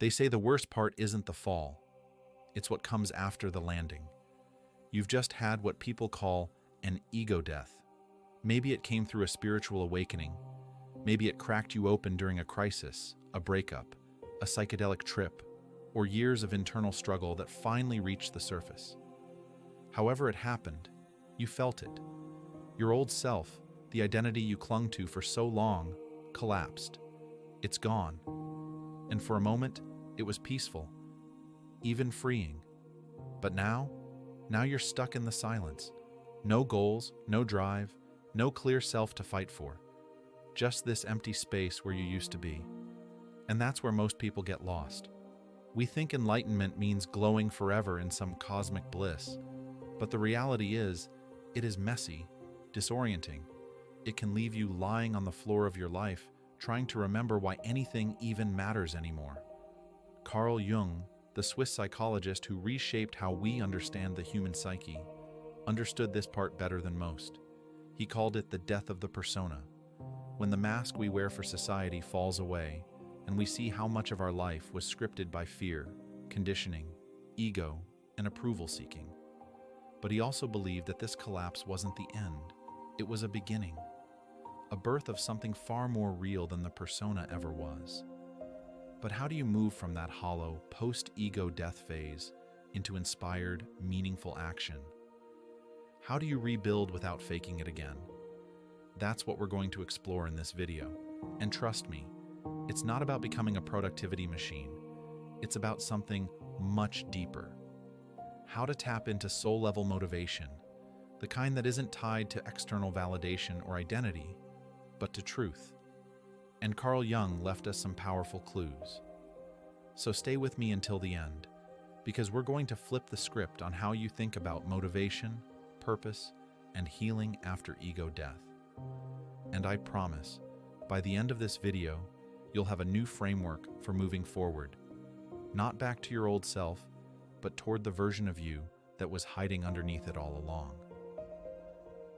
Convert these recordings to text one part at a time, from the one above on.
They say the worst part isn't the fall, it's what comes after the landing. You've just had what people call an ego death. Maybe it came through a spiritual awakening. Maybe it cracked you open during a crisis, a breakup, a psychedelic trip, or years of internal struggle that finally reached the surface. However it happened, you felt it. Your old self, the identity you clung to for so long, collapsed. It's gone. And for a moment, it was peaceful, even freeing. But now you're stuck in the silence. No goals, no drive, no clear self to fight for. Just this empty space where you used to be. And that's where most people get lost. We think enlightenment means glowing forever in some cosmic bliss. But the reality is, it is messy, disorienting. It can leave you lying on the floor of your life, trying to remember why anything even matters anymore. Carl Jung, the Swiss psychologist who reshaped how we understand the human psyche, understood this part better than most. He called it the death of the persona. When the mask we wear for society falls away, and we see how much of our life was scripted by fear, conditioning, ego, and approval-seeking. But he also believed that this collapse wasn't the end. It was a beginning, a birth of something far more real than the persona ever was. But how do you move from that hollow, post-ego death phase into inspired, meaningful action? How do you rebuild without faking it again? That's what we're going to explore in this video. And trust me, it's not about becoming a productivity machine. It's about something much deeper. How to tap into soul-level motivation, the kind that isn't tied to external validation or identity, but to truth. And Carl Jung left us some powerful clues. So stay with me until the end, because we're going to flip the script on how you think about motivation, purpose, and healing after ego death. And I promise, by the end of this video, you'll have a new framework for moving forward, not back to your old self, but toward the version of you that was hiding underneath it all along.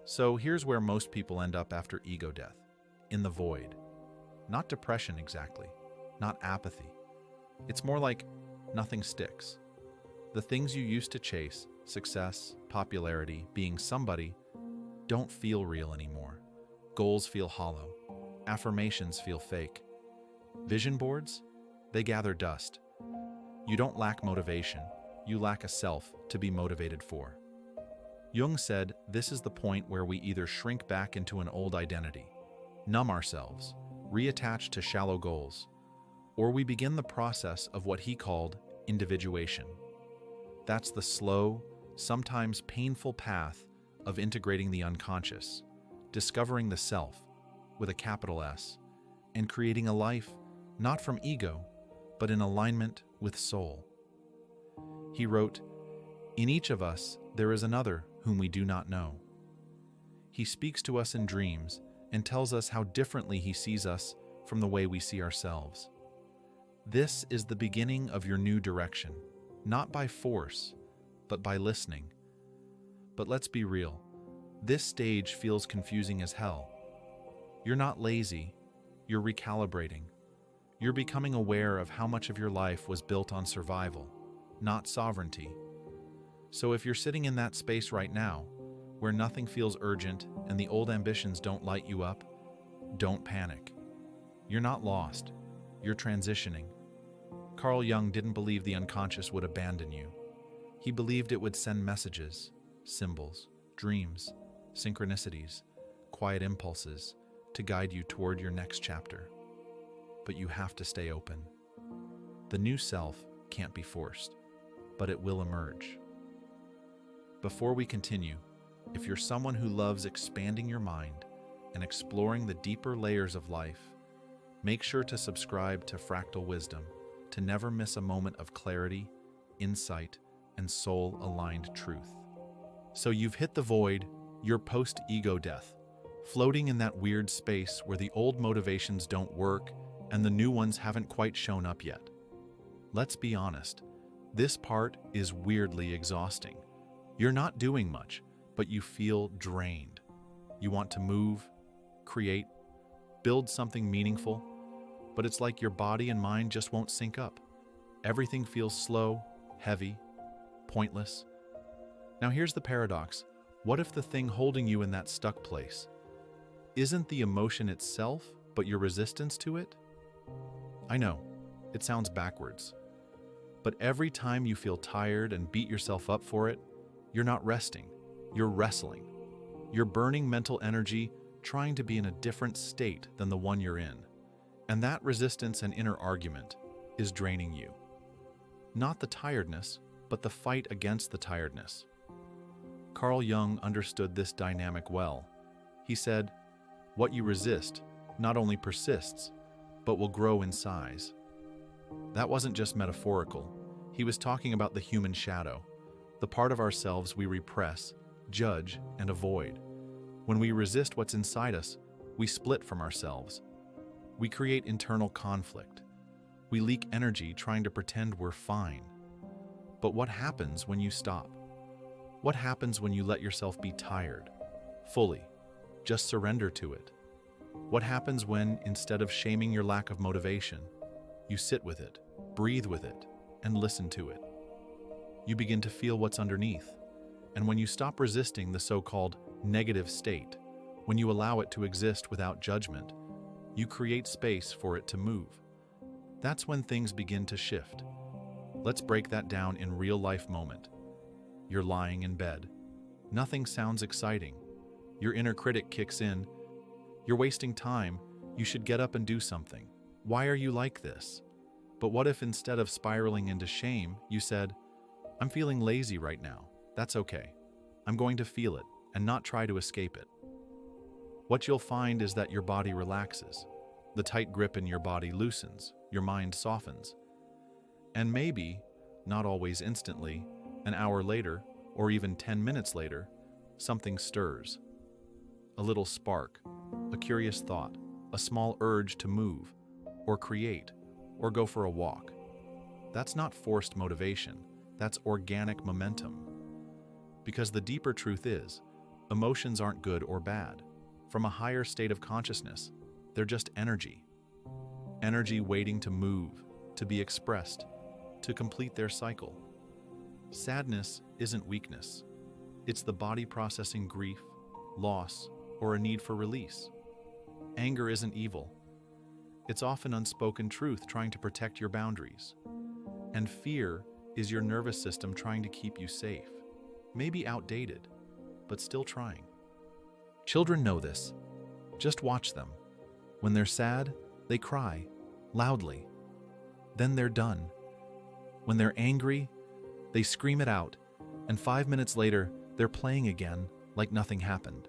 So here's where most people end up after ego death, in the void. Not depression exactly, not apathy. It's more like nothing sticks. The things you used to chase, success, popularity, being somebody, don't feel real anymore. Goals feel hollow. Affirmations feel fake. Vision boards? They gather dust. You don't lack motivation. You lack a self to be motivated for. Jung said this is the point where we either shrink back into an old identity, numb ourselves, reattach to shallow goals, or we begin the process of what he called individuation. That's the slow, sometimes painful path of integrating the unconscious, discovering the self, with a capital S, and creating a life not from ego, but in alignment with soul. He wrote, "In each of us there is another whom we do not know. He speaks to us in dreams and tells us how differently he sees us from the way we see ourselves. This is the beginning of your new direction, not by force, but by listening. But let's be real, this stage feels confusing as hell. You're not lazy, you're recalibrating. You're becoming aware of how much of your life was built on survival, not sovereignty. So if you're sitting in that space right now, where nothing feels urgent and the old ambitions don't light you up, don't panic. You're not lost, you're transitioning. Carl Jung didn't believe the unconscious would abandon you. He believed it would send messages, symbols, dreams, synchronicities, quiet impulses to guide you toward your next chapter. But you have to stay open. The new self can't be forced, but it will emerge. Before we continue, if you're someone who loves expanding your mind and exploring the deeper layers of life, make sure to subscribe to Fractal Wisdom to never miss a moment of clarity, insight, and soul-aligned truth. So you've hit the void, your post-ego death, floating in that weird space where the old motivations don't work and the new ones haven't quite shown up yet. Let's be honest, this part is weirdly exhausting. You're not doing much, but you feel drained. You want to move, create, build something meaningful, but it's like your body and mind just won't sync up. Everything feels slow, heavy, pointless. Now here's the paradox. What if the thing holding you in that stuck place isn't the emotion itself, but your resistance to it? I know, it sounds backwards. But every time you feel tired and beat yourself up for it, you're not resting, you're wrestling. You're burning mental energy trying to be in a different state than the one you're in. And that resistance and inner argument is draining you. Not the tiredness, but the fight against the tiredness. Carl Jung understood this dynamic well. He said, "What you resist not only persists, but will grow in size." That wasn't just metaphorical. He was talking about the human shadow, the part of ourselves we repress, judge, and avoid. When we resist what's inside us, we split from ourselves. We create internal conflict. We leak energy trying to pretend we're fine. But what happens when you stop? What happens when you let yourself be tired, fully, just surrender to it? What happens when, instead of shaming your lack of motivation, you sit with it, breathe with it, and listen to it? You begin to feel what's underneath. And when you stop resisting the so-called negative state, when you allow it to exist without judgment, you create space for it to move. That's when things begin to shift. Let's break that down in real-life moment. You're lying in bed. Nothing sounds exciting. Your inner critic kicks in. You're wasting time. You should get up and do something. Why are you like this? But what if instead of spiraling into shame, you said, "I'm feeling lazy right now. That's okay. I'm going to feel it and not try to escape it." What you'll find is that your body relaxes. The tight grip in your body loosens. Your mind softens. And maybe, not always instantly, an hour later, or even 10 minutes later, something stirs. A little spark, a curious thought, a small urge to move, or create, or go for a walk. That's not forced motivation, that's organic momentum. Because the deeper truth is, emotions aren't good or bad. From a higher state of consciousness, they're just energy. Energy waiting to move, to be expressed, to complete their cycle. Sadness isn't weakness. It's the body processing grief, loss, or a need for release. Anger isn't evil. It's often unspoken truth trying to protect your boundaries. And fear is your nervous system trying to keep you safe. Maybe outdated, but still trying. Children know this. Just watch them. When they're sad, they cry, loudly. Then they're done. When they're angry, they scream it out, and 5 minutes later, they're playing again like nothing happened.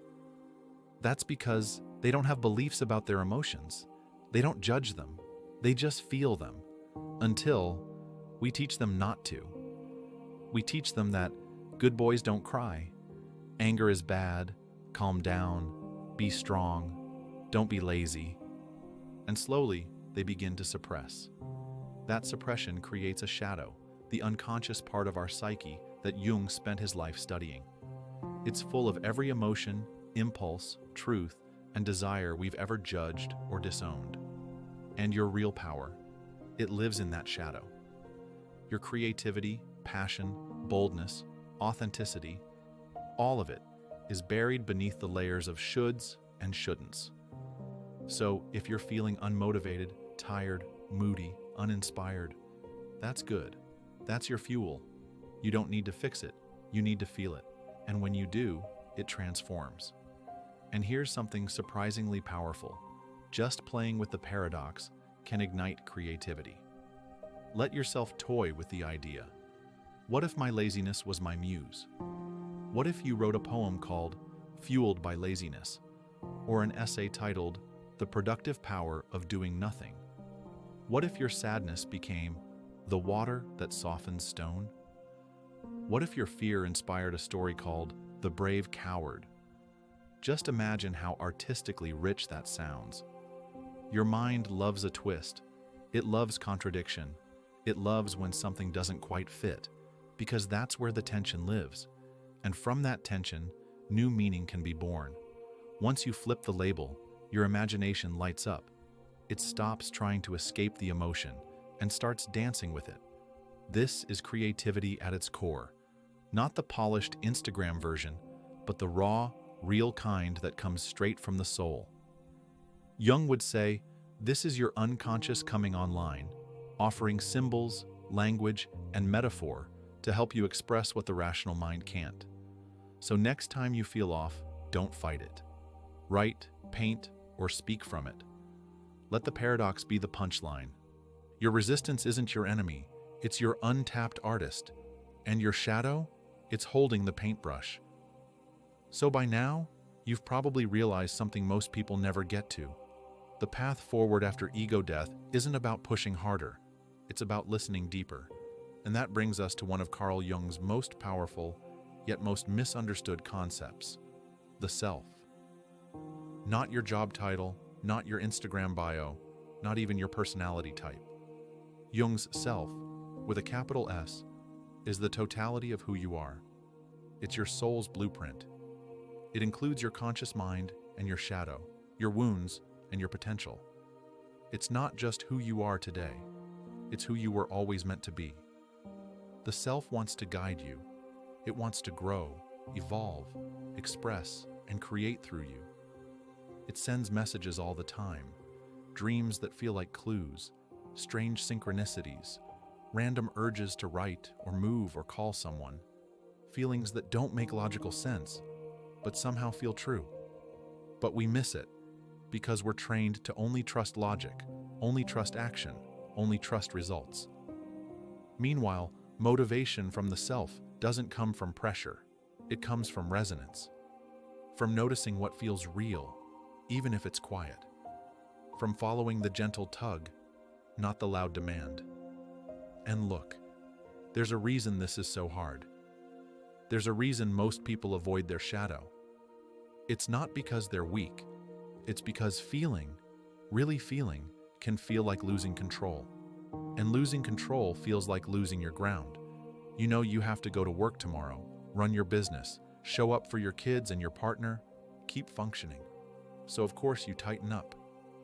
That's because they don't have beliefs about their emotions. They don't judge them. They just feel them. Until we teach them not to. We teach them that good boys don't cry. Anger is bad. Calm down. Be strong. Don't be lazy. And slowly, they begin to suppress. That suppression creates a shadow, the unconscious part of our psyche that Jung spent his life studying. It's full of every emotion, impulse, truth, and desire we've ever judged or disowned. And your real power, it lives in that shadow. Your creativity, passion, boldness, authenticity, all of it is buried beneath the layers of shoulds and shouldn'ts. So if you're feeling unmotivated, tired, moody, uninspired, that's good. That's your fuel. You don't need to fix it. You need to feel it. And when you do, it transforms. And here's something surprisingly powerful. Just playing with the paradox can ignite creativity. Let yourself toy with the idea. What if my laziness was my muse? What if you wrote a poem called Fueled by Laziness, or an essay titled The Productive Power of Doing Nothing? What if your sadness became The Water That Softens Stone? What if your fear inspired a story called The Brave Coward? Just imagine how artistically rich that sounds. Your mind loves a twist. It loves contradiction. It loves when something doesn't quite fit, because that's where the tension lives. And from that tension, new meaning can be born. Once you flip the label, your imagination lights up. It stops trying to escape the emotion and starts dancing with it. This is creativity at its core. Not the polished Instagram version, but the raw, real kind that comes straight from the soul. Jung would say, this is your unconscious coming online, offering symbols, language, and metaphor to help you express what the rational mind can't. So next time you feel off, don't fight it. Write, paint, or speak from it. Let the paradox be the punchline. Your resistance isn't your enemy, it's your untapped artist. And your shadow? It's holding the paintbrush. So by now, you've probably realized something most people never get to. The path forward after ego death isn't about pushing harder, it's about listening deeper. And that brings us to one of Carl Jung's most powerful, yet most misunderstood concepts, the self. Not your job title, not your Instagram bio, not even your personality type. Jung's self, with a capital S, is the totality of who you are. It's your soul's blueprint. It includes your conscious mind and your shadow, your wounds and your potential. It's not just who you are today, it's who you were always meant to be. The self wants to guide you. It wants to grow, evolve, express, and create through you. It sends messages all the time, dreams that feel like clues, strange synchronicities, random urges to write or move or call someone, feelings that don't make logical sense, but somehow feel true. But we miss it because we're trained to only trust logic, only trust action, only trust results. Meanwhile, motivation from the self doesn't come from pressure. It comes from resonance, from noticing what feels real, even if it's quiet, from following the gentle tug, not the loud demand. And look, there's a reason this is so hard. There's a reason most people avoid their shadow. It's not because they're weak. It's because feeling, really feeling, can feel like losing control. And losing control feels like losing your ground. You know you have to go to work tomorrow, run your business, show up for your kids and your partner, keep functioning. So of course you tighten up,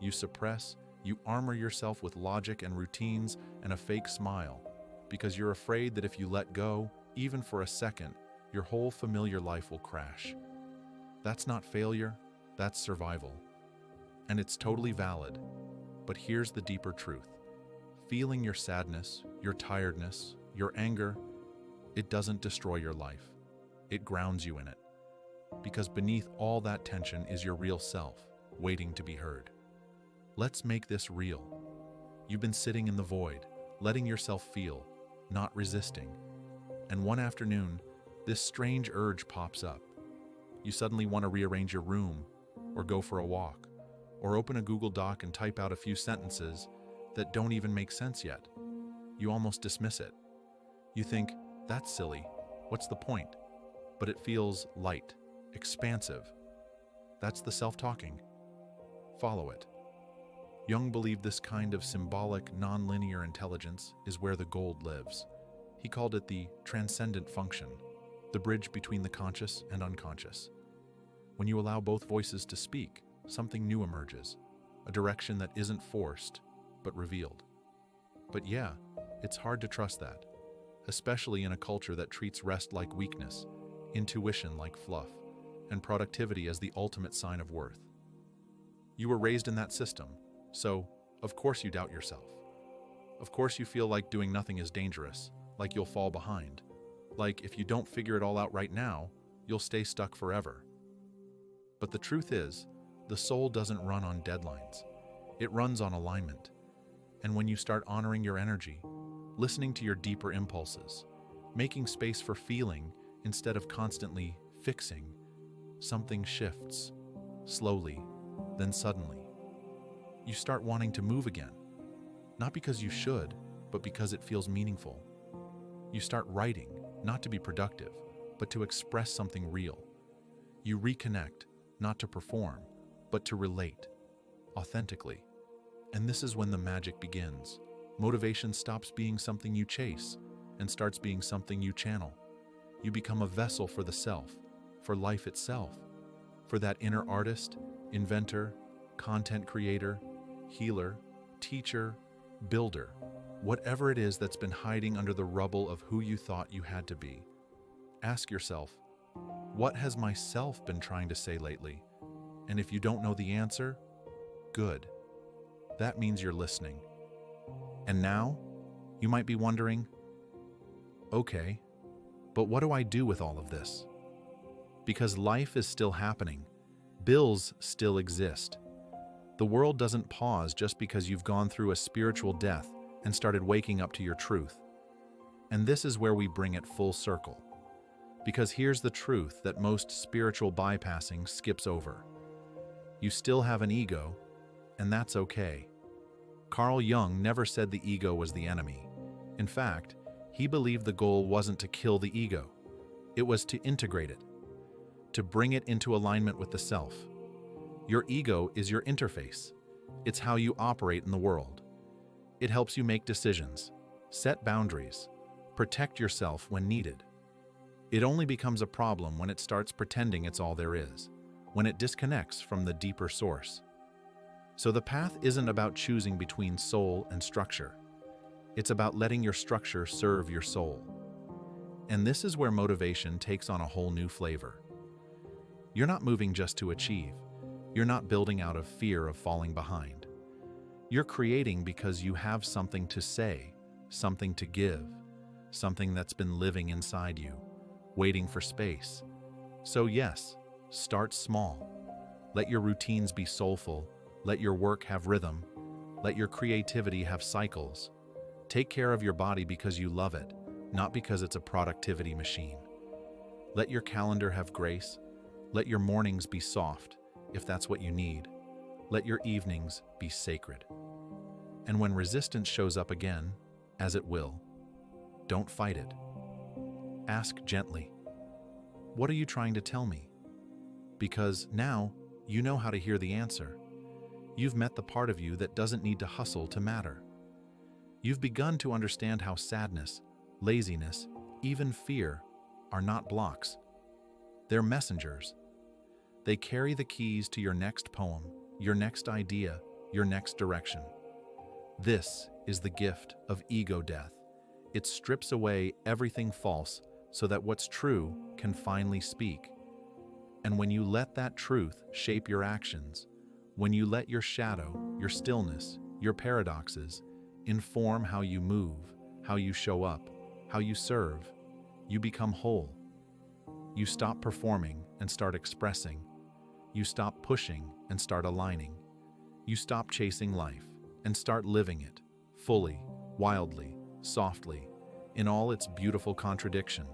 you suppress, you armor yourself with logic and routines and a fake smile, because you're afraid that if you let go, even for a second, your whole familiar life will crash. That's not failure, that's survival. And it's totally valid. But here's the deeper truth. Feeling your sadness, your tiredness, your anger, it doesn't destroy your life. It grounds you in it. Because beneath all that tension is your real self, waiting to be heard. Let's make this real. You've been sitting in the void, letting yourself feel, not resisting. And one afternoon, this strange urge pops up. You suddenly want to rearrange your room, or go for a walk, or open a Google Doc and type out a few sentences that don't even make sense yet. You almost dismiss it. You think, that's silly, what's the point? But it feels light, expansive. That's the self-talking. Follow it. Jung believed this kind of symbolic, non-linear intelligence is where the gold lives. He called it the transcendent function, the bridge between the conscious and unconscious. When you allow both voices to speak, something new emerges, a direction that isn't forced, but revealed. But yeah, it's hard to trust that, especially in a culture that treats rest like weakness, intuition like fluff, and productivity as the ultimate sign of worth. You were raised in that system, so of course you doubt yourself. Of course you feel like doing nothing is dangerous, like you'll fall behind, like if you don't figure it all out right now, you'll stay stuck forever. But the truth is, the soul doesn't run on deadlines. It runs on alignment. And when you start honoring your energy, listening to your deeper impulses, making space for feeling instead of constantly fixing, something shifts, slowly, then suddenly. You start wanting to move again, not because you should, but because it feels meaningful. You start writing, not to be productive, but to express something real. You reconnect, not to perform, but to relate, authentically. And this is when the magic begins. Motivation stops being something you chase and starts being something you channel. You become a vessel for the self, for life itself, for that inner artist, inventor, content creator, healer, teacher, builder, Whatever it is that's been hiding under the rubble of who you thought you had to be. Ask yourself, what has myself been trying to say lately? And if you don't know the answer, good. That means you're listening. And now, you might be wondering, okay, but what do I do with all of this? Because life is still happening. Bills still exist. The world doesn't pause just because you've gone through a spiritual death and started waking up to your truth. And this is where we bring it full circle. Because here's the truth that most spiritual bypassing skips over. You still have an ego, and that's okay. Carl Jung never said the ego was the enemy. In fact, he believed the goal wasn't to kill the ego. It was to integrate it, to bring it into alignment with the self. Your ego is your interface. It's how you operate in the world. It helps you make decisions, set boundaries, protect yourself when needed. It only becomes a problem when it starts pretending it's all there is, when it disconnects from the deeper source. So the path isn't about choosing between soul and structure. It's about letting your structure serve your soul. And this is where motivation takes on a whole new flavor. You're not moving just to achieve. You're not building out of fear of falling behind. You're creating because you have something to say, something to give, something that's been living inside you, waiting for space. So yes, start small. Let your routines be soulful. Let your work have rhythm. Let your creativity have cycles. Take care of your body because you love it, not because it's a productivity machine. Let your calendar have grace. Let your mornings be soft, if that's what you need. Let your evenings be sacred. And when resistance shows up again, as it will, don't fight it. Ask gently, what are you trying to tell me? Because now you know how to hear the answer. You've met the part of you that doesn't need to hustle to matter. You've begun to understand how sadness, laziness, even fear are not blocks. They're messengers. They carry the keys to your next poem, your next idea, your next direction. This is the gift of ego death. It strips away everything false so that what's true can finally speak. And when you let that truth shape your actions, when you let your shadow, your stillness, your paradoxes inform how you move, how you show up, how you serve, you become whole. You stop performing and start expressing. You stop pushing and start aligning. You stop chasing life and start living it, fully, wildly, softly, in all its beautiful contradiction.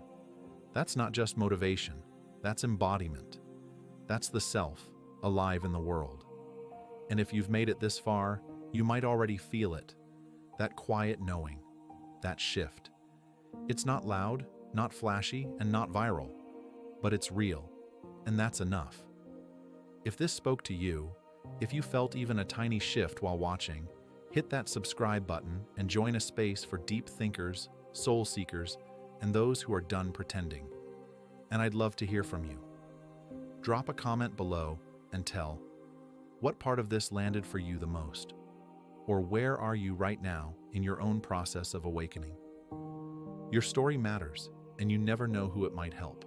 That's not just motivation, that's embodiment. That's the self, alive in the world. And if you've made it this far, you might already feel it, that quiet knowing, that shift. It's not loud, not flashy, and not viral, but it's real, and that's enough. If this spoke to you, if you felt even a tiny shift while watching, hit that subscribe button and join a space for deep thinkers, soul seekers, and those who are done pretending. And I'd love to hear from you. Drop a comment below and tell, what part of this landed for you the most? Or where are you right now in your own process of awakening? Your story matters, and you never know who it might help.